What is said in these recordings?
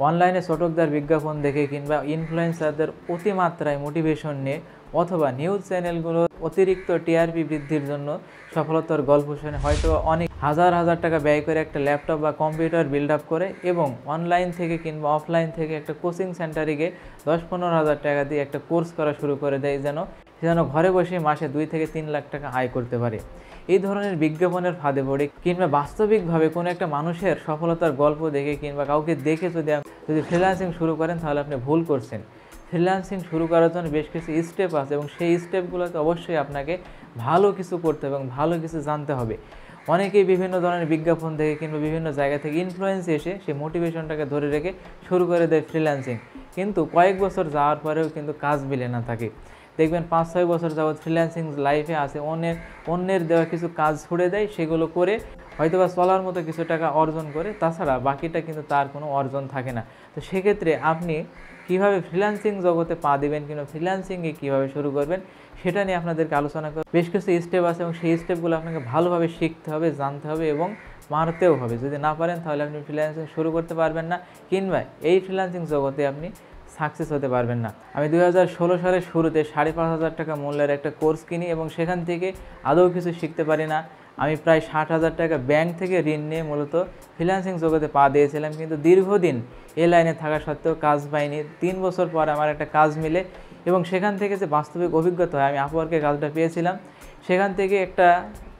অনলাইনে চটকদার বিজ্ঞাপন দেখে কিংবা ইনফ্লুয়েন্সারদের অতিমাত্রায় মোটিভেশন নিয়ে অথবা নিউজ চ্যানেলগুলোর অতিরিক্ত টিআরপি বৃদ্ধির জন্য সফলতার গল্প শুনে হয়তো অনেক হাজার হাজার টাকা ব্যয় করে একটা ল্যাপটপ বা কম্পিউটার বিল্ড আপ করে এবং অনলাইন থেকে কিংবা অফলাইন থেকে একটা কোচিং সেন্টারে গিয়ে 10-15 হাজার টাকা দিয়ে একটা কোর্স করা শুরু করে দেয় যেন ঘরে বসে মাসে 2 থেকে 3 লাখ টাকা আয় করতে পারে। এই ধরনের বিজ্ঞাপনের ফাঁদে পড়ে কিংবা বাস্তবিকভাবে কোনো একটা মানুষের সফলতার গল্প দেখে কিংবা কাউকে দেখে যদি ফ্রিল্যান্সিং শুরু করেন তাহলে আপনি ভুল করছেন। ফ্রিল্যান্সিং শুরু করার জন্য বেশ কিছু স্টেপ আছে এবং সেই স্টেপগুলোতে অবশ্যই আপনাকে ভালো কিছু করতে হবে এবং ভালো কিছু জানতে হবে। অনেকেই বিভিন্ন ধরনের বিজ্ঞাপন দেখে কিংবা বিভিন্ন জায়গা থেকে ইনফ্লুয়েন্স এসে সেই মোটিভেশনটাকে ধরে রেখে শুরু করে দেয় ফ্রিল্যান্সিং, কিন্তু কয়েক বছর যাওয়ার পরেও কিন্তু কাজ মিলে না থাকে। দেখবেন 5-6 বছর যাবৎ ফ্রিল্যান্সিং লাইফে আছে, অন্যের দেওয়া কিছু কাজ ছুড়ে দেয়, সেগুলো করে হয়তোবা চলার মতো কিছু টাকা অর্জন করে, তাছাড়া বাকিটা কিন্তু তার কোনো অর্জন থাকে না। তো সেক্ষেত্রে আপনি কীভাবে ফ্রিল্যান্সিং জগতে পা দেবেন কিংবা ফ্রিল্যান্সিংয়ে কীভাবে শুরু করবেন সেটা নিয়ে আপনাদেরকে আলোচনা করব। বেশ কিছু স্টেপ আছে এবং সেই স্টেপগুলো আপনাকে ভালোভাবে শিখতে হবে, জানতে হবে এবং মারতেও হবে। যদি না পারেন তাহলে আপনি ফ্রিল্যান্সিং শুরু করতে পারবেন না কিংবা এই ফ্রিল্যান্সিং জগতে আপনি সাকসেস হতে পারবেন না। আমি 2016 সালের শুরুতে 5,500 টাকা মূল্যের একটা কোর্স কিনি এবং সেখান থেকে আদৌ কিছু শিখতে পারি না। আমি প্রায় 60,000 টাকা ব্যাংক থেকে ঋণ নিয়ে মূলত ফ্রিল্যান্সিং জগতে পা দিয়েছিলাম, কিন্তু দীর্ঘদিন এই লাইনে থাকা সত্ত্বেও কাজ পাইনি। 3 বছর পর আমার একটা কাজ মিলে এবং সেখান থেকে যে বাস্তবিক অভিজ্ঞতা হয়, আমি আপওয়ার্কে কাজটা পেয়েছিলাম, সেখান থেকে একটা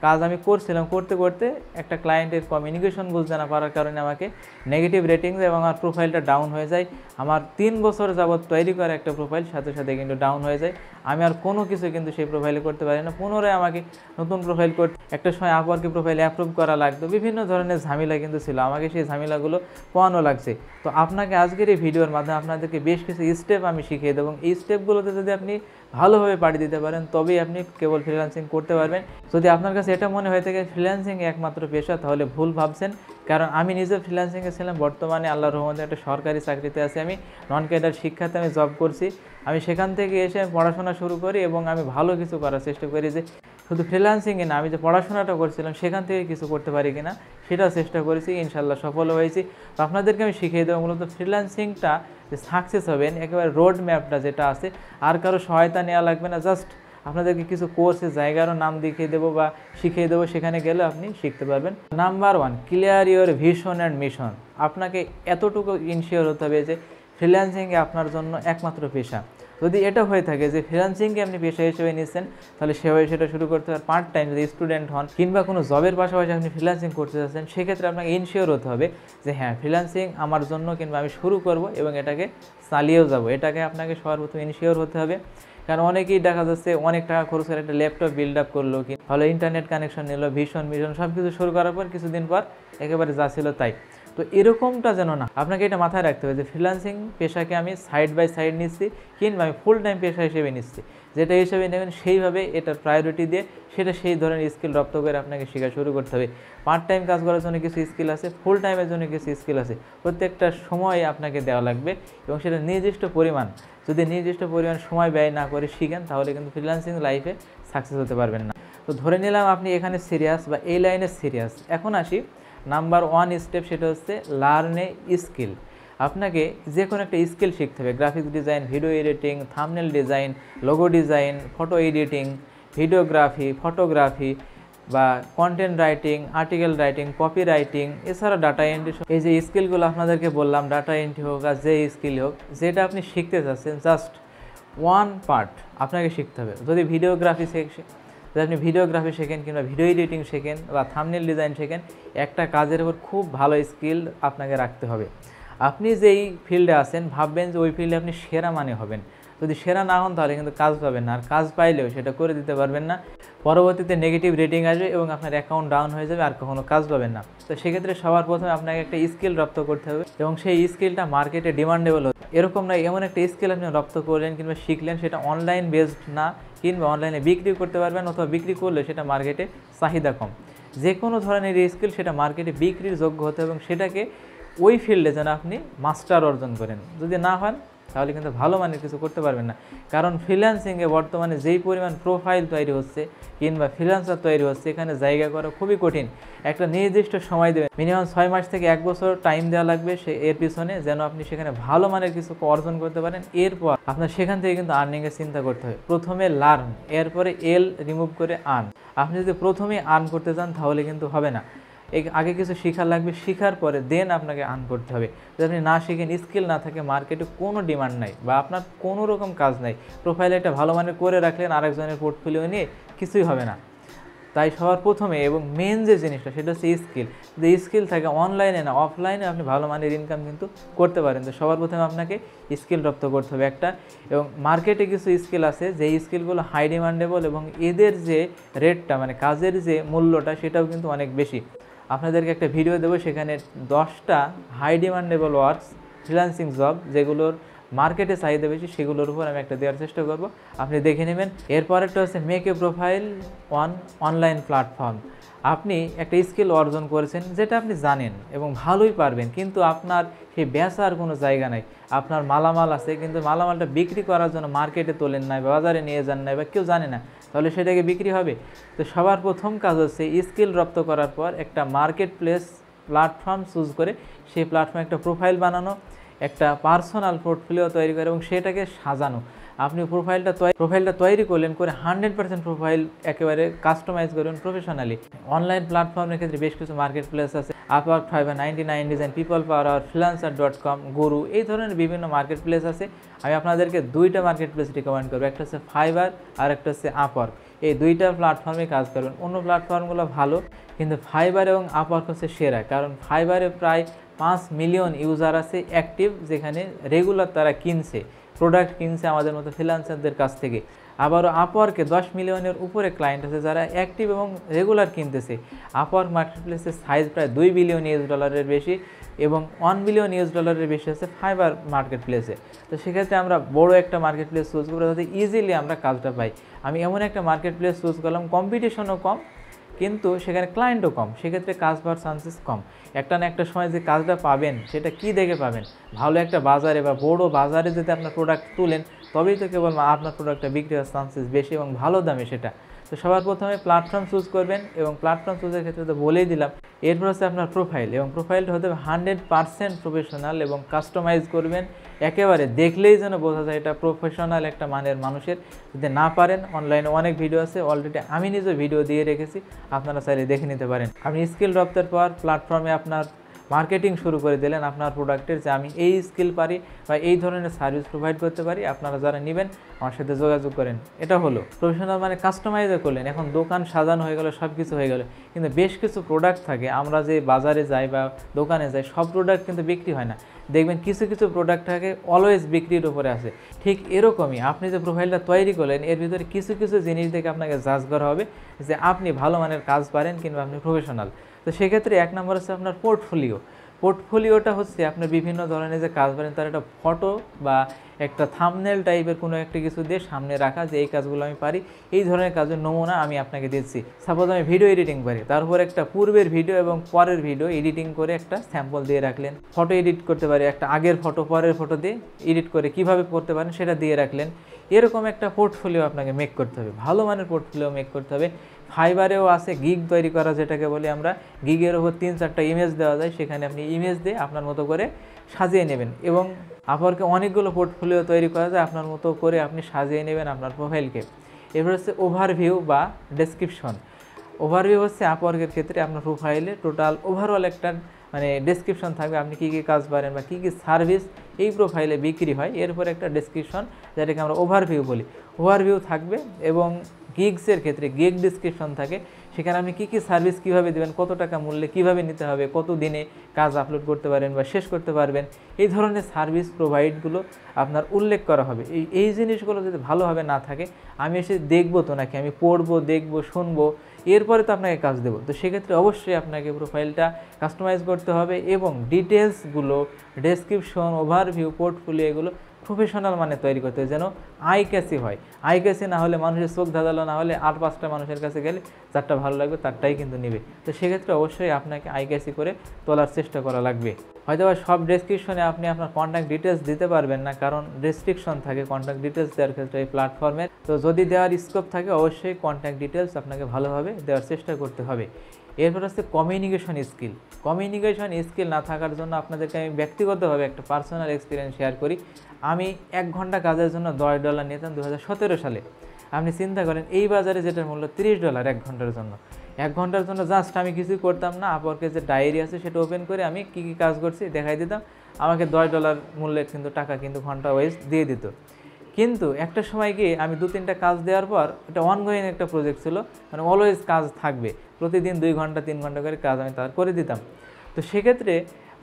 কাজ আমি করছিলাম, করতে করতে একটা ক্লায়েন্টের কমিউনিকেশন বুঝতে না পারার কারণে আমাকে নেগেটিভ রেটিং দেয় এবং আমার প্রোফাইলটা ডাউন হয়ে যায়। আমার 3 বছর যাবৎ তৈরি করা একটা প্রোফাইল সাথে সাথে কিন্তু ডাউন হয়ে যায়। আমি আর কোনো কিছু কিন্তু সেই প্রোফাইলে করতে পারি না। পুনরায় আমাকে নতুন প্রোফাইল করতে একটা সময় আপওয়ার্কে প্রোফাইল অ্যাপ্রুভ করা লাগতো, বিভিন্ন ধরনের ঝামেলা কিন্তু ছিল, আমাকে সেই ঝামেলাগুলো পোয়ানো লাগছে। তো আপনাকে আজকের এই ভিডিওর মাধ্যমে আপনাদেরকে বেশ কিছু স্টেপ আমি শিখিয়ে দেবো এবং এই স্টেপগুলোতে যদি আপনি ভালোভাবে পাড়ি দিতে পারেন তবেই আপনি কেবল ফ্রিল্যান্সিং করতে পারবেন। যদি আপনার কাছে এটা মনে হয়ে থাকে ফ্রিল্যান্সিং একমাত্র পেশা, তাহলে ভুল ভাবছেন, কারণ আমি নিজে ফ্রিল্যান্সিংয়ে ছিলাম। বর্তমানে আল্লাহর রহমতে একটা সরকারি চাকরিতে আছি, আমি নন ক্যাডার শিক্ষাতে আমি জব করছি। আমি সেখান থেকে এসে পড়াশোনা শুরু করি এবং আমি ভালো কিছু করার চেষ্টা করি যে শুধু ফ্রিল্যান্সিংয়ে না, আমি যে পড়াশোনাটা করছিলাম সেখান থেকে কিছু করতে পারি কিনা সেটাও চেষ্টা করেছি, ইনশাল্লাহ সফল হয়েছি। তো আপনাদেরকে আমি শিখিয়ে দেবো মূলত ফ্রিল্যান্সিংটা যে সাকসেস হবেন একেবারে রোড ম্যাপটা যেটা আছে, আর কারো সহায়তা নেওয়া লাগবে না। জাস্ট আপনাদেরকে কিছু কোর্সের জায়গারও নাম দেখিয়ে দেবো বা শিখিয়ে দেবো, সেখানে গেলে আপনি শিখতে পারবেন। Number 1, clear your vision and mission. আপনাকে এতটুকু ইনশিওর হতে হবে যে ফ্রিল্যান্সিংয়ে আপনার জন্য একমাত্র পেশা। যদি এটা হয়ে থাকে যে ফ্রিল্যান্সিংকে আপনি পেশা হিসেবে নিচ্ছেন, তাহলে সেভাবে সেটা শুরু করতে পারেন। পার্ট টাইম যদি স্টুডেন্ট হন কিংবা কোনো জবের পাশাপাশি আপনি ফ্রিল্যান্সিং করতে চাচ্ছেন, সেক্ষেত্রে আপনাকে ইনশিওর হতে হবে যে হ্যাঁ, ফ্রিল্যান্সিং আমার জন্য কিংবা আমি শুরু করব এবং এটাকে চালিয়েও যাব। এটাকে আপনাকে সর্বপ্রথম ইনশিওর হতে হবে, কারণ অনেকেই দেখা যাচ্ছে অনেক টাকা খরচ করে একটা ল্যাপটপ বিল্ড আপ করলো, কি ভালো ইন্টারনেট কানেকশন নিল, ভিশন সব কিছু শুরু করার পর কিছুদিন পর একেবারে যা ছিল তাই। তো এরকমটা যেন না, আপনাকে এটা মাথায় রাখতে হবে যে ফ্রিল্যান্সিং পেশাকে আমি সাইড বাই সাইড নিচ্ছি কিংবা আমি ফুল টাইম পেশা হিসেবে নিচ্ছি। যেটা হিসেবে নেবেন সেইভাবে এটার প্রায়োরিটি দিয়ে সেটা সেই ধরনের স্কিল রপ্ত করে আপনাকে শেখা শুরু করতে হবে। পার্ট টাইম কাজ করার জন্য কিছু স্কিল আছে, ফুল টাইমের জন্য কিছু স্কিল আছে, প্রত্যেকটা সময় আপনাকে দেওয়া লাগবে এবং সেটা নির্দিষ্ট পরিমাণ। যদি নির্দিষ্ট পরিমাণ সময় ব্যয় না করে শিখেন তাহলে কিন্তু ফ্রিল্যান্সিং লাইফে সাকসেস হতে পারবেন না। তো ধরে নিলাম আপনি এখানে সিরিয়াস বা এই লাইনে সিরিয়াস। এখন আসি নাম্বার 1 স্টেপ, সেটা হচ্ছে লার্ন এ স্কিল। আপনাকে যে কোনো একটা স্কিল শিখতে হবে। Graphics design, video editing, thumbnail design, logo design, photo editing, videography, photography বা content writing, article writing, copy writing, এছাড়া ডাটা এন্ট্রি। এই যে স্কিলগুলো আপনাদেরকে বললাম, ডাটা এন্ট্রি হোক আর যে স্কিল হোক, যেটা আপনি শিখতে চাচ্ছেন, জাস্ট 1 পার্ট আপনাকে শিখতে হবে। যদি আপনি ভিডিওগ্রাফি শেখেন কিংবা ভিডিও এডিটিং শেখেন বা থাম্বনেল ডিজাইন শেখেন, একটা কাজের উপর খুব ভালো স্কিল আপনাকে রাখতে হবে। আপনি যেই ফিল্ডে আছেন ভাববেন যে ওই ফিল্ডে আপনি সেরা মানে হবেন। যদি সেরা না হন তাহলে কিন্তু কাজ পাবেন না, আর কাজ পাইলেও সেটা করে দিতে পারবেন না। পরবর্তীতে নেগেটিভ রেটিং আসবে এবং আপনার অ্যাকাউন্ট ডাউন হয়ে যাবে, আর কখনো কাজ পাবেন না। তো সেক্ষেত্রে সবার প্রথমে আপনাকে একটা স্কিল রপ্ত করতে হবে এবং সেই স্কিলটা মার্কেটে ডিমান্ডেবল হবে। এরকম না এমন একটা স্কিল আপনি রপ্ত করলেন কিংবা শিখলেন, সেটা অনলাইন বেসড না কিংবা অনলাইনে বিক্রি করতে পারবেন, অথবা বিক্রি করলে সেটা মার্কেটে চাহিদা কম। যে কোনো ধরনের স্কিল সেটা মার্কেটে বিক্রির যোগ্য হতে হবে এবং সেটাকে ওই ফিল্ডে যেন আপনি মাস্টার অর্জন করেন। যদি না হন তাহলে কিন্তু ভালো মানের কিছু করতে পারবেন না। কারণ ফ্রিল্যান্সিংয়ে বর্তমানে যেই পরিমাণ প্রোফাইল তৈরি হচ্ছে কিংবা ফ্রিল্যান্সার তৈরি হচ্ছে, এখানে জায়গা করা খুবই কঠিন। একটা নির্দিষ্ট সময় দেবেন, মিনিমাম 6 মাস থেকে 1 বছর টাইম দেওয়া লাগবে এর পিছনে, যেন আপনি সেখানে ভালো মানের কিছু অর্জন করতে পারেন। এরপর আপনার সেখান থেকে কিন্তু আর্নিংয়ের চিন্তা করতে হবে। প্রথমে লার্ন, এরপরে এল রিমুভ করে আর্ন। আপনি যদি প্রথমেই আর্ন করতে চান তাহলে কিন্তু হবে না। আগে কিছু শেখা লাগবে, শেখার পরে দেন আপনাকে আর্ন করতে হবে। যদি আপনি না শিখেন, স্কিল না থাকে, মার্কেটে কোনো ডিমান্ড নাই বা আপনার কোনো রকম কাজ নাই, প্রোফাইলে একটা ভালো মানের করে রাখলেন আরেকজনের পোর্টফোলিও নিয়ে, কিছুই হবে না। তাই সবার প্রথমে এবং মেন যে জিনিসটা সেটা হচ্ছে স্কিল। যদি স্কিল থাকে অনলাইনে না অফলাইনে আপনি ভালো মানের ইনকাম কিন্তু করতে পারেন। তো সবার প্রথমে আপনাকে স্কিল রপ্ত করতে হবে একটা, এবং মার্কেটে কিছু স্কিল আছে যে স্কিলগুলো হাই ডিমান্ডেবল এবং এদের যে রেটটা মানে কাজের যে মূল্যটা সেটাও কিন্তু অনেক বেশি। আপনাদেরকে একটা ভিডিও দেবো, সেখানে 10টা high demandable works freelancing job যেগুলোর মার্কেটে চাহিদা বেশি, সেগুলোর উপর আমি একটা দেওয়ার চেষ্টা করব, আপনি দেখে নেবেন। এরপর একটা হচ্ছে make a profile on online platform. আপনি একটা স্কিল অর্জন করেছেন যেটা আপনি জানেন এবং ভালোই পারবেন, কিন্তু আপনার সেই বেচার কোনো জায়গা নাই। আপনার মালামাল আছে কিন্তু মালামালটা বিক্রি করার জন্য মার্কেটে তোলেন নাই, বাজারে নিয়ে যান নাই, বা কেউ জানে না, তাহলে সেটাকে বিক্রি হবে? তো সবার প্রথম কাজ হচ্ছে স্কিল রপ্ত করার পর একটা মার্কেট প্লেস প্ল্যাটফর্ম চুজ করে সেই প্ল্যাটফর্মে একটা প্রোফাইল বানানো, একটা পার্সোনাল পোর্টফোলিও তৈরি করে এবং সেটাকে সাজানো। আপনি প্রোফাইলটা তৈরি করলেন, করে 100% প্রোফাইল একেবারে কাস্টমাইজ করবেন প্রফেশনালি। অনলাইন প্ল্যাটফর্মের ক্ষেত্রে বেশ কিছু মার্কেট প্লেস আছে, আপওয়ার্ক, ফাইবার, 99 ডিজাইন, পিপল পাওয়ার, ফ্রিল্যান্সার.com, গুরু, এই ধরনের বিভিন্ন মার্কেট প্লেস আছে। আমি আপনাদেরকে 2টা মার্কেট প্লেস রিকমেন্ড করবো, একটা হচ্ছে ফাইবার আর একটা হচ্ছে আপওয়ার্ক। এই 2টা প্ল্যাটফর্মে কাজ করবেন। অন্য প্ল্যাটফর্মগুলো ভালো, কিন্তু ফাইবার এবং আপওয়ার্ক হচ্ছে সেরা, কারণ ফাইবারে প্রায় 5 মিলিয়ন ইউজার আছে অ্যাক্টিভ, যেখানে রেগুলার তারা কিনছে, প্রোডাক্ট কিনছে আমাদের মতো ফ্রিল্যান্সারদের কাছ থেকে। আবারও আপওয়ার্কে 10 মিলিয়নের উপরে ক্লায়েন্ট আছে যারা অ্যাক্টিভ এবং রেগুলার কিনতেছে। আপওয়ার্ক মার্কেটপ্লেসের সাইজ প্রায় $2 বিলিয়ন বেশি এবং $1 বিলিয়ন বেশি আছে ফাইবার মার্কেটপ্লেসে। তো সেক্ষেত্রে আমরা বড় একটা মার্কেটপ্লেস চুজ করবো যাতে ইজিলি আমরা কাজটা পাই। আমি এমন একটা মার্কেটপ্লেস চুজ করলাম, কম্পিটিশনও কম কিন্তু সেখানে ক্লায়েন্টও কম, সেক্ষেত্রে কাজ পাওয়ার চান্সেস কম। একটা না একটা সময় যে কাজটা পাবেন সেটা কি দেখে পাবেন? ভালো একটা বাজারে বা বড় বাজারে যদি আপনার প্রোডাক্ট তুলেন, তবেই তো কেবল আপনার প্রোডাক্টটা বিক্রি হওয়ার চান্সেস বেশি এবং ভালো দামে সেটা। তো সবার প্রথমে প্ল্যাটফর্ম চুজ করবেন এবং প্ল্যাটফর্ম চুজের ক্ষেত্রে তো বলেই দিলাম। এরপর হচ্ছে আপনার প্রোফাইল, এবং প্রোফাইলটা হতে হবে 100% প্রফেশনাল এবং কাস্টমাইজ করবেন, একেবারে দেখলেই যেন বোঝা যায় এটা প্রফেশনাল একটা মানের মানুষের। যদি না পারেন, অনলাইনে অনেক ভিডিও আছে, অলরেডি আমি নিজে ভিডিও দিয়ে রেখেছি, আপনারা চাইলে দেখে নিতে পারেন। আপনি স্কিল রপ্তের পর প্ল্যাটফর্মে আপনার মার্কেটিং শুরু করে দিলেন আপনার প্রোডাক্টের, যে আমি এই স্কিল পারি বা এই ধরনের সার্ভিস প্রোভাইড করতে পারি, আপনারা যারা নেবেন আমার সাথে যোগাযোগ করেন। এটা হলো প্রফেশনাল মানে কাস্টমাইজও করলেন। এখন দোকান সাজানো হয়ে গেল, সব কিছু হয়ে গেল, কিন্তু বেশ কিছু প্রোডাক্ট থাকে, আমরা যে বাজারে যাই বা দোকানে যাই, সব প্রোডাক্ট কিন্তু বিক্রি হয় না। দেখবেন কিছু কিছু প্রোডাক্ট থাকে অলওয়েজ বিক্রির উপরে আছে। ঠিক এরকমই আপনি যে প্রোফাইলটা তৈরি করলেন, এর ভিতরে কিছু কিছু জিনিস দেখে আপনাকে জাজ করা হবে যে আপনি ভালো মানের কাজ পারেন কিংবা আপনি প্রফেশনাল। তো সেক্ষেত্রে 1 নম্বর হচ্ছে আপনার পোর্টফোলিও। পোর্টফোলিওটা হচ্ছে আপনার বিভিন্ন ধরনের যে কাজ পারেন তার একটা ফটো বা একটা থাম্বনেল টাইপের কোনো একটা কিছু দিয়ে সামনে রাখা, যে এই কাজগুলো আমি পারি, এই ধরনের কাজের নমুনা আমি আপনাকে দিচ্ছি। সাপোজ আমি ভিডিও এডিটিং পারি, তারপর একটা পূর্বের ভিডিও এবং পরের ভিডিও এডিটিং করে একটা স্যাম্পল দিয়ে রাখলেন। ফটো এডিট করতে পারি, একটা আগের ফটো পরের ফটো দিয়ে এডিট করে কিভাবে করতে পারেন সেটা দিয়ে রাখলেন। এরকম একটা পোর্টফোলিও আপনাকে মেক করতে হবে, ভালো মানের পোর্টফোলিও মেক করতে হবে। ফাইবারেও আছে গিগ তৈরি করা, যেটাকে বলি আমরা, গিগের ওপর 3-4টা ইমেজ দেওয়া যায়, সেখানে আপনি ইমেজ দিয়ে আপনার মতো করে সাজিয়ে নেবেন। এবং আপওয়ার্কে অনেকগুলো পোর্টফোলিও তৈরি করা যায়, আপনার মতো করে আপনি সাজিয়ে নেবেন আপনার প্রোফাইলকে। এরপর হচ্ছে ওভারভিউ বা ডেসক্রিপশন। ওভারভিউ হচ্ছে আপওয়ার্কের ক্ষেত্রে আপনার প্রোফাইলে টোটাল ওভারঅল একটা মানে ডেসক্রিপশন থাকবে, আপনি কী কী কাজ পারেন বা কী কী সার্ভিস এই প্রোফাইলে বিক্রি হয়, এরপর একটা ডেসক্রিপশন যেটাকে আমরা ওভারভিউ বলি, ওভারভিউ থাকবে। এবং গিগসের ক্ষেত্রে গিগ ডেসক্রিপশন থাকে, সেখানে আপনি কী কী সার্ভিস কীভাবে দেবেন, কত টাকা মূল্যে কীভাবে নিতে হবে, কত দিনে কাজ আপলোড করতে পারেন বা শেষ করতে পারবেন, এই ধরনের সার্ভিস প্রোভাইডগুলো আপনার উল্লেখ করা হবে। এই জিনিসগুলো যদি ভালোভাবে না থাকে, আমি এসে দেখবো তো নাকি, আমি পড়বো, দেখবো, শুনবো, এরপরে তো আপনাকে কাজ দেবো। তো সেক্ষেত্রে অবশ্যই আপনাকে প্রোফাইলটা কাস্টমাইজ করতে হবে এবং ডিটেলসগুলো, ডেসক্রিপশন, ওভারভিউ, পোর্টফোলিও এগুলো প্রফেশনাল মানে তৈরি করতে হবে, যেন আই ক্যাচি হয়। আই ক্যাচি না হলে, মানুষের চোখ ধাঁধালো না হলে, আর 5টা মানুষের কাছে গেলে যারটা ভালো লাগবে তারটাই কিন্তু নেবে। তো সেক্ষেত্রে অবশ্যই আপনাকে আই ক্যাচি করে তোলার চেষ্টা করা লাগবে। হয়তো সব ডেসক্রিপশনে আপনি আপনার কন্ট্যাক্ট ডিটেলস দিতে পারবেন না, কারণ রেস্ট্রিকশন থাকে কন্ট্যাক্ট ডিটেলস দেওয়ার ক্ষেত্রে এই প্ল্যাটফর্মের। তো যদি দেওয়ার স্কোপ থাকে অবশ্যই কন্ট্যাক্ট ডিটেলস আপনাকে ভালোভাবে দেওয়ার চেষ্টা করতে হবে। এরপর হচ্ছে কমিউনিকেশন স্কিল। কমিউনিকেশন স্কিল না থাকার জন্য আপনাদেরকে আমি ব্যক্তিগতভাবে একটা পার্সোনাল এক্সপিরিয়েন্স শেয়ার করি। আমি 1 ঘন্টা কাজের জন্য $10 নিতাম 2017 সালে। আপনি চিন্তা করেন এই বাজারে যেটার মূল্য $30 1 ঘন্টার জন্য। 1 ঘন্টার জন্য জাস্ট আমি কিছুই করতাম না, আপওয়ার্কের যে ডায়েরি আছে সেটা ওপেন করে আমি কী কী কাজ করছি দেখাই দিতাম, আমাকে $10 মূল্যের কিন্তু টাকা কিন্তু ঘন্টা ওয়াইজ দিয়ে দিত। কিন্তু একটা সময় গিয়ে আমি 2-3টা কাজ দেওয়ার পর, এটা অনগোয়িং একটা প্রজেক্ট ছিল, মানে অলওয়েজ কাজ থাকবে, প্রতিদিন 2 ঘন্টা 3 ঘন্টা করে কাজ আমি তার করে দিতাম। তো সেক্ষেত্রে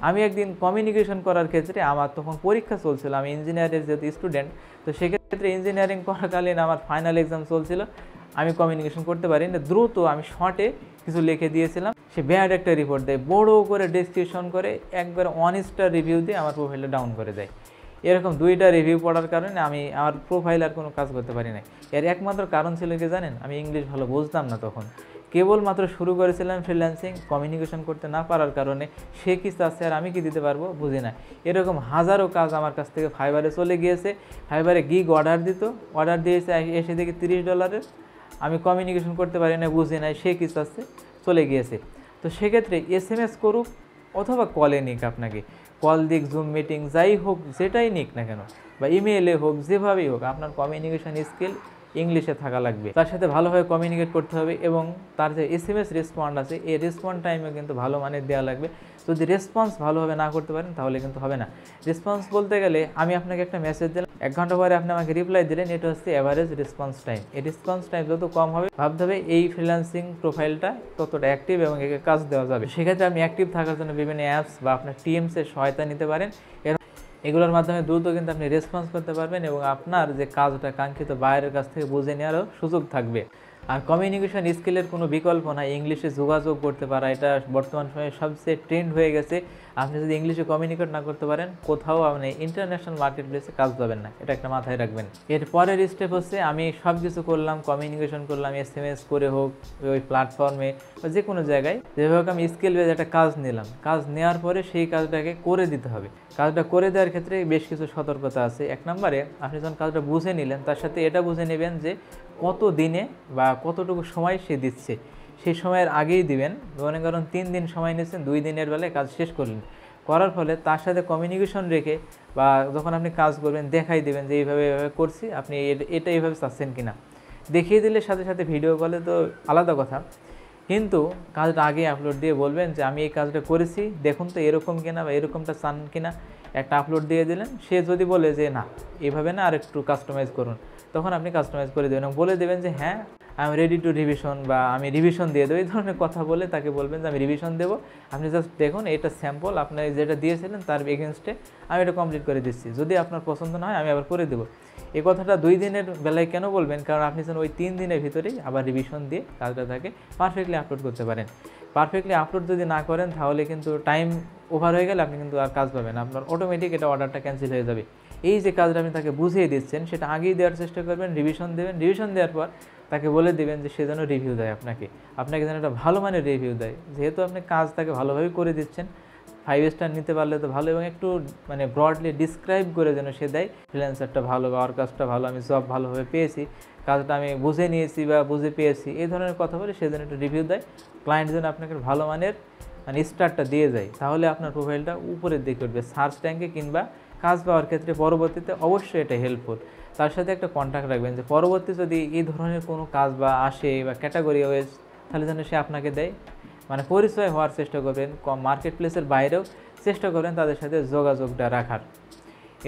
আমি একদিন কমিউনিকেশন করার ক্ষেত্রে, আমার তখন পরীক্ষা চলছিল, আমি ইঞ্জিনিয়ারের যেহেতু স্টুডেন্ট, তো সেক্ষেত্রে ইঞ্জিনিয়ারিং করাকালীন আমার ফাইনাল এক্সাম চলছিল, আমি কমিউনিকেশন করতে পারি না, দ্রুত আমি শর্টে কিছু লিখে দিয়েছিলাম, সে ব্যাড একটা রিপোর্ট দেয়, বড় করে ডেসক্রিপশন করে একবার 1 স্টার রিভিউ দিয়ে আমার প্রোফাইলটা ডাউন করে দেয়। এরকম 2টা রিভিউ পড়ার কারণে আমি আমার প্রোফাইল আর কোনো কাজ করতে পারি না। এর একমাত্র কারণ ছিল কি জানেন, আমি ইংলিশ ভালো বুঝতাম না তখন, কেবলমাত্র শুরু করেছিলাম ফ্রিল্যান্সিং, কমিউনিকেশন করতে না পারার কারণে সে কি চাচ্ছে আর আমি কি দিতে পারবো বুঝি না। এরকম হাজারো কাজ আমার কাছ থেকে ফাইবারে চলে গিয়েছে, ফাইবারে গিগ অর্ডার দিত, অর্ডার দিয়েছে, এসে দেখি $30, আমি কমিউনিকেশন করতে পারি না, বুঝি না সে কি চাচ্ছে, চলে গিয়েছে। তো সেক্ষেত্রে SMS করুক অথবা কলে নিক, আপনাকে কল দিক, জুম মিটিং, যাই হোক, যেটাই নিক না কেন, বা ইমেইলে হোক, যেভাবেই হোক, আপনার কমিউনিকেশন স্কিল ইংলিশে থাকা লাগবে। তার সাথে ভালোভাবে কমিউনিকেট করতে হবে এবং তার যে SMS রেসপন্ড আছে, এই রেসপন্ড টাইমে কিন্তু ভালো মানের দেওয়া লাগবে। যদি রেসপন্স ভালোভাবে না করতে পারেন তাহলে কিন্তু হবে না। রেসপন্স বলতে গেলে, আমি আপনাকে একটা মেসেজ দিলাম, 1 ঘন্টা পরে আপনি আমাকে রিপ্লাই দিলেন, এটা হচ্ছে অ্যাভারেজ রেসপন্স টাইম। এই রেসপন্স টাইম যত কম হবে, ভাবতে হবে এই ফ্রিল্যান্সিং প্রোফাইলটা ততটা অ্যাক্টিভ এবং একে কাজ দেওয়া যাবে। সেক্ষেত্রে আপনি অ্যাক্টিভ থাকার জন্য বিভিন্ন অ্যাপস বা আপনার টিএমসের সহায়তা নিতে পারেন। এগুলোর মাধ্যমে দ্রুত কিন্তু আপনি রেসপন্স করতে পারবেন এবং আপনার যে কাজটা কাঙ্ক্ষিত বাইরের কাছ থেকে বুঝে নেওয়ারও সুযোগ থাকবে। আর কমিউনিকেশন স্কিলের কোনো বিকল্প নাই, ইংলিশে যোগাযোগ করতে পারা, এটা বর্তমান সময়ে সবচেয়ে ট্রেন্ড হয়ে গেছে। আপনি যদি ইংলিশে কমিউনিকেট না করতে পারেন, কোথাও আপনি ইন্টারন্যাশনাল মার্কেট প্লেসে কাজ পাবেন না, এটা একটা মাথায় রাখবেন। এর পরের স্টেপ হচ্ছে, আমি সব কিছু করলাম, কমিউনিকেশন করলাম, SMS করে হোক, ওই প্ল্যাটফর্মে বা যে কোনো জায়গায়, যেভাবে আমি স্কিল বেজ একটা কাজ নিলাম, কাজ নেওয়ার পরে সেই কাজটাকে করে দিতে হবে। কাজটা করে দেওয়ার ক্ষেত্রে বেশ কিছু সতর্কতা আছে। 1 নম্বরে, আপনি যখন কাজটা বুঝে নিলেন, তার সাথে এটা বুঝে নেবেন যে কত দিনে বা কতটুকু সময় সে দিচ্ছে, সেই সময়ের আগেই দিবেন। মনে করেন 3 দিন সময় নিচ্ছেন, 2 দিনের বেলায় কাজ শেষ করলেন, করার ফলে তার সাথে কমিউনিকেশন রেখে, বা যখন আপনি কাজ করবেন দেখাই দেবেন যে এইভাবে এইভাবে করছি, আপনি এটা এইভাবে চাচ্ছেন কিনা, দেখিয়ে দিলে সাথে সাথে ভিডিও কলে তো আলাদা কথা, কিন্তু কাজটা আগে আপলোড দিয়ে বলবেন যে আমি এই কাজটা করেছি, দেখুন তো এরকম কিনা বা এরকমটা চান কিনা, একটা আপলোড দিয়ে দিলেন। সে যদি বলে যে না এভাবে না, আর একটু কাস্টমাইজ করুন, তখন আপনি কাস্টমাইজ করে দেবেন এবং বলে দেবেন যে হ্যাঁ I am ready to revision, বা আমি রিভিশন দিয়ে দেবো, এই ধরনের কথা বলে তাকে বলবেন যে আমি রিভিশন দেবো, আপনি জাস্ট দেখুন এটা স্যাম্পল, আপনার যেটা দিয়েছিলেন তার এগেনস্টে আমি এটা কমপ্লিট করে দিচ্ছি, যদি আপনার পছন্দ না হয় আমি আবার করে দেবো। এই কথাটা 2 দিনের বেলায় কেন বলবেন, কারণ আপনি যেন ওই 3 দিনের ভিতরেই আবার রিভিশন দিয়ে কাজটা তাকে পারফেক্টলি আপলোড করতে পারেন। পারফেক্টলি আপলোড যদি না করেন, তাহলে কিন্তু টাইম ওভার হয়ে গেলে আপনি কিন্তু আর কাজ পাবেন, আপনার অটোমেটিক এটা অর্ডারটা ক্যান্সেল হয়ে যাবে। এই যে কাজটা আপনি তাকে বুঝিয়ে দিচ্ছেন, সেটা আগেই দেওয়ার চেষ্টা করবেন, রিভিশন দেবেন, রিভিশন দেওয়ার পর তাকে বলে দেবেন যে সে যেন রিভিউ দেয়, আপনাকে যেন একটা ভালো মানের রিভিউ দেয়, যেহেতু আপনি কাজ তাকে ভালোভাবে করে দিচ্ছেন। 5 স্টার নিতে পারলে তো ভালো, এবং একটু মানে ব্রডলি ডিসক্রাইব করে যেন সে দেয়, ফ্রিল্যান্সারটা ভালো বা ওর কাজটা ভালো, আমি জব ভালোভাবে পেয়েছি, কাজটা আমি বুঝে নিয়েছি বা বুঝে পেয়েছি, এই ধরনের কথা বলে সে যেন একটু রিভিউ দেয়, ক্লায়েন্ট যেন আপনাকে ভালো মানের মানে স্টারটা দিয়ে যায়, তাহলে আপনার প্রোফাইলটা উপরের দিকে উঠবে সার্চ ট্যাঙ্কে, কিংবা কাজ পাওয়ার ক্ষেত্রে পরবর্তীতে অবশ্যই এটা হেল্পফুল। তার সাথে একটা কন্ট্যাক্ট রাখবেন যে পরবর্তী যদি এই ধরনের কোনো কাজ বা আসে বা ক্যাটাগরি ওয়েজ, তাহলে যেন সে আপনাকে দেয়, মানে পরিচয় হওয়ার চেষ্টা করবেন, মার্কেট প্লেসের বাইরেও চেষ্টা করবেন তাদের সাথে যোগাযোগটা রাখার।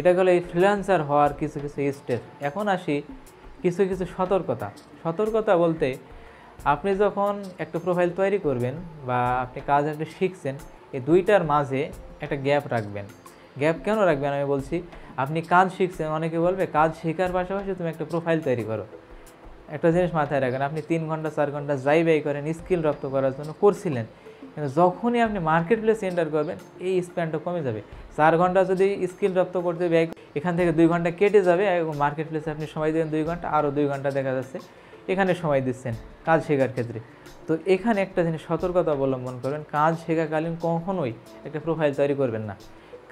এটা গেলো এই ফ্রিল্যান্সার হওয়ার কিছু কিছু স্টেপ। এখন আসি কিছু কিছু সতর্কতা বলতে, আপনি যখন একটা প্রোফাইল তৈরি করবেন বা আপনি কাজ একটা শিখছেন, এই 2টার মাঝে একটা গ্যাপ রাখবেন। গ্যাপ কেন রাখবেন আমি বলছি, আপনি কাজ শিখছেন, অনেকে বলবে কাজ শেখার পাশাপাশি তুমি একটা প্রোফাইল তৈরি করো। একটা জিনিস মাথায় রাখবেন, আপনি 3 ঘন্টা 4 ঘন্টা যাই ব্যয় করেন স্কিল রপ্ত করার জন্য করছিলেন, কিন্তু যখনই আপনি মার্কেট প্লেস এন্টার করবেন এই স্প্যানটা কমে যাবে। 4 ঘন্টা যদি স্কিল রপ্ত করতে ব্যয়, এখান থেকে 2 ঘন্টা কেটে যাবে এবং মার্কেট প্লেসে আপনি সময় দেবেন 2 ঘন্টা, আরও 2 ঘন্টা দেখা যাচ্ছে এখানে সময় দিচ্ছেন কাজ শেখার ক্ষেত্রে। তো এখানে একটা জিনিস সতর্কতা অবলম্বন করবেন, কাজ শেখাকালীন কখনোই একটা প্রোফাইল তৈরি করবেন না।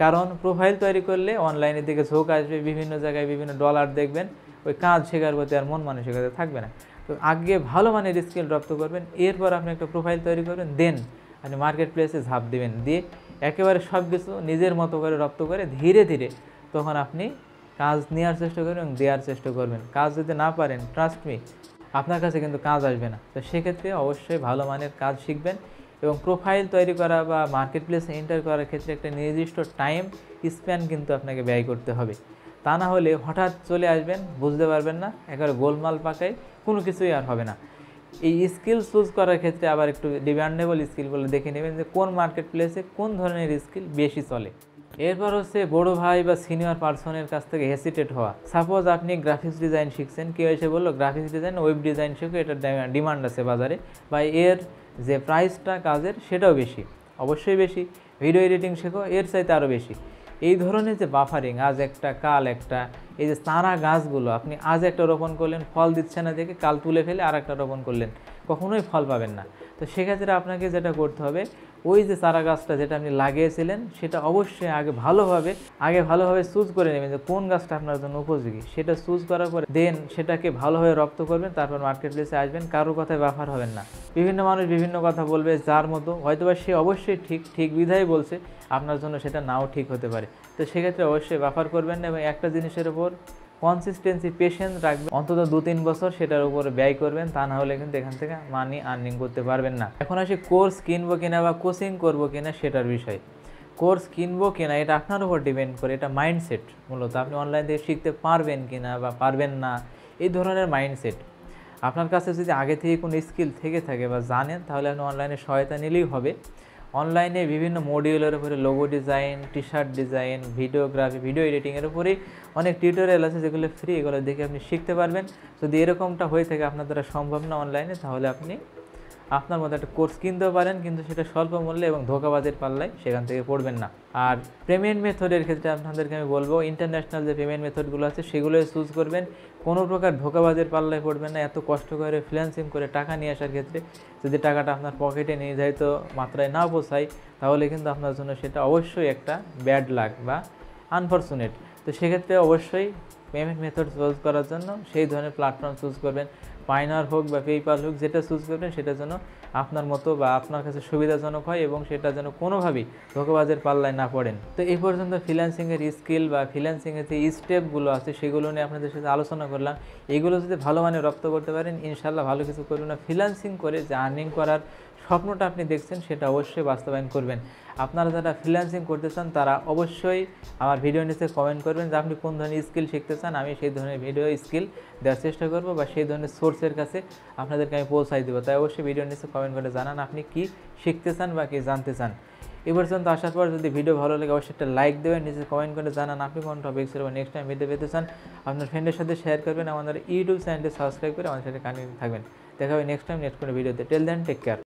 কারণ প্রোফাইল তৈরি করলে অনলাইনের দিকে ঝোঁক আসবে, বিভিন্ন জায়গায় বিভিন্ন ডলার দেখবেন, ওই কাজ শেখার প্রতি আর মন মানসিকতা থাকবে না। তো আগে ভালো মানের স্কিল রপ্ত করবেন, এরপর আপনি একটা প্রোফাইল তৈরি করবেন, দেন আপনি মার্কেট প্লেসে ঝাঁপ দেবেন, দিয়ে একেবারে সব কিছু নিজের মতো করে রপ্ত করে ধীরে ধীরে তখন আপনি কাজ নেওয়ার চেষ্টা করবেন এবং দেওয়ার চেষ্টা করবেন। কাজ যদি না পারেন, ট্রাস্ট মি, আপনার কাছে কিন্তু কাজ আসবে না। তো সেক্ষেত্রে অবশ্যই ভালো মানের কাজ শিখবেন এবং প্রোফাইল তৈরি করা বা মার্কেট প্লেসে এন্টার করার ক্ষেত্রে একটা নির্দিষ্ট টাইম স্প্যান কিন্তু আপনাকে ব্যয় করতে হবে। তা না হলে হঠাৎ চলে আসবেন, বুঝতে পারবেন না, একেবারে গোলমাল পাকায় কোনো কিছুই আর হবে না। এই স্কিল চুজ করার ক্ষেত্রে আবার একটু ডিমান্ডেবল স্কিলগুলো দেখে নেবেন যে কোন মার্কেট প্লেসে কোন ধরনের স্কিল বেশি চলে। এরপর হচ্ছে বড় ভাই বা সিনিয়র পার্সনের কাছ থেকে হেসিটেট হওয়া। সাপোজ আপনি গ্রাফিক্স ডিজাইন শিখছেন, কেউ এসে বললো গ্রাফিক্স ডিজাইন, ওয়েব ডিজাইন শেখো, এটার ডিমান্ড আছে বাজারে, বা এর যে প্রাইসটা কাজের সেটাও বেশি, অবশ্যই বেশি। ভিডিও এডিটিং শেখো, এর চাইতে আরও বেশি। এই ধরনের যে বাফারিং, আজ একটা কাল একটা, এই যে চারা গাছগুলো আপনি আজ একটা রোপণ করলেন, ফল দিচ্ছে না দেখে কাল তুলে ফেলে আর একটা রোপণ করলেন, কখনোই ফল পাবেন না। তো সেক্ষেত্রে আপনাকে যেটা করতে হবে, ওই যে চারা গাছটা যেটা আপনি লাগিয়েছিলেন সেটা অবশ্যই আগে ভালোভাবে চুজ করে নেবেন যে কোন গাছটা আপনার জন্য উপযোগী। সেটা চুজ করার পরে দেন সেটাকে ভালোভাবে রপ্ত করবেন, তারপর মার্কেট প্লেসে আসবেন, কারোর কথায় বাফার হবেন না। বিভিন্ন মানুষ বিভিন্ন কথা বলবে, যার মতো হয়তোবা সে অবশ্যই ঠিক বিধায় বলছে, আপনার জন্য সেটা নাও ঠিক হতে পারে। তো সেক্ষেত্রে অবশ্যই বাফার করবেন না এবং একটা জিনিসের উপর কনসিস্টেন্সি, পেশেন্স রাখবেন, অন্তত 2-3 বছর সেটার উপরে ব্যয় করবেন, তা না হলে কিন্তু এখান থেকে মানি আর্নিং করতে পারবেন না। এখন আসি কোর্স কিনবো কিনা বা কোচিং করবো কিনা সেটার বিষয়। কোর্স কিনবো কিনা এটা আপনার উপর ডিপেন্ড করে, এটা মাইন্ডসেট। মূলত আপনি অনলাইন থেকে শিখতে পারবেন কিনা বা পারবেন না, এই ধরনের মাইন্ডসেট। আপনার কাছে যদি আগে থেকে কোনো স্কিল থেকে থাকে বা জানেন, তাহলে আপনি অনলাইনে সহায়তা নিলেই হবে। অনলাইনে বিভিন্ন মডিউলের উপরে logo design, T shirt design, videography, video এডিটিংয়ের উপরেই অনেক টিউটোরিয়াল আছে যেগুলো ফ্রি, এগুলো দেখে আপনি শিখতে পারবেন। যদি এরকমটা হয়ে থাকে আপনার দ্বারা সম্ভব না অনলাইনে, তাহলে আপনি আপনার মতো একটা কোর্স কিনতেও পারেন, কিন্তু সেটা স্বল্প মূল্যে এবং ধোঁকাবাজের পাল্লায় সেখান থেকে পড়বেন না। আর পেমেন্ট মেথডের ক্ষেত্রে আপনাদেরকে আমি বলবো, ইন্টারন্যাশনাল যে পেমেন্ট মেথডগুলো আছে সেগুলোই চুজ করবেন, কোনো প্রকার ধোঁকাবাজের পাল্লায় পড়বেন না। এত কষ্ট করে ফ্রিল্যান্সিং করে টাকা নিয়ে আসার ক্ষেত্রে যদি টাকাটা আপনার পকেটে নির্ধারিত মাত্রায় না পৌঁছায়, তাহলে কিন্তু আপনার জন্য সেটা অবশ্যই একটা ব্যাড লাক বা আনফরচুনেট। তো সেক্ষেত্রে অবশ্যই পেমেন্ট মেথড চুজ করার জন্য সেই ধরনের প্ল্যাটফর্ম চুজ করবেন, পাইনার হোক বা পেইপাল হোক, যেটা চুজ করবেন সেটার জন্য আপনার মতো বা আপনার কাছে সুবিধাজনক হয় এবং সেটা যেন কোনোভাবেই ধোঁকাবাজের পাল্লায় না পড়েন। তো এই পর্যন্ত ফ্রিল্যান্সিংয়ের স্কিল বা ফ্রিল্যান্সিংয়ের যে স্টেপগুলো আছে সেগুলো নিয়ে আপনাদের সাথে আলোচনা করলাম। এগুলো যদি ভালো মানে রপ্ত করতে পারেন, ইনশাল্লাহ ভালো কিছু করবেন না। ফ্রিল্যান্সিং করে যে আর্নিং করার স্বপ্নটা আপনি দেখছেন সেটা অবশ্যই বাস্তবায়ন করবেন। আপনারা যারা ফ্রিল্যান্সিং করতে চান তারা অবশ্যই আমার ভিডিও নিচে কমেন্ট করবেন যে আপনি কোন ধরনের স্কিল শিখতে চান, আমি সেই ধরনের ভিডিও স্কিল দেওয়ার চেষ্টা করব বা সেই ধরনের সোর্সের কাছে আপনাদেরকে আমি পৌঁছাই দেবো। তাই অবশ্যই ভিডিও নিচে কমেন্ট করে জানান আপনি কি শিখতে চান বা কি জানতে চান। এ পর্যন্ত আসার পর যদি ভিডিও ভালো লাগে অবশ্যই একটা লাইক দেবেন, নিচে কমেন্ট করে জানান আপনি কোন টপিক্সের বা নেক্সট টাইম ভিডিও পেতে চান। আপনার ফ্রেন্ডের সাথে শেয়ার করবেন, আমাদের ইউটিউব চ্যানেলটি সাবস্ক্রাইব করে আমাদের সাথে কানেক্ট থাকবেন। দেখা হবে নেক্সট টাইম নেক্সট কোনো ভিডিওতে। Till then take care.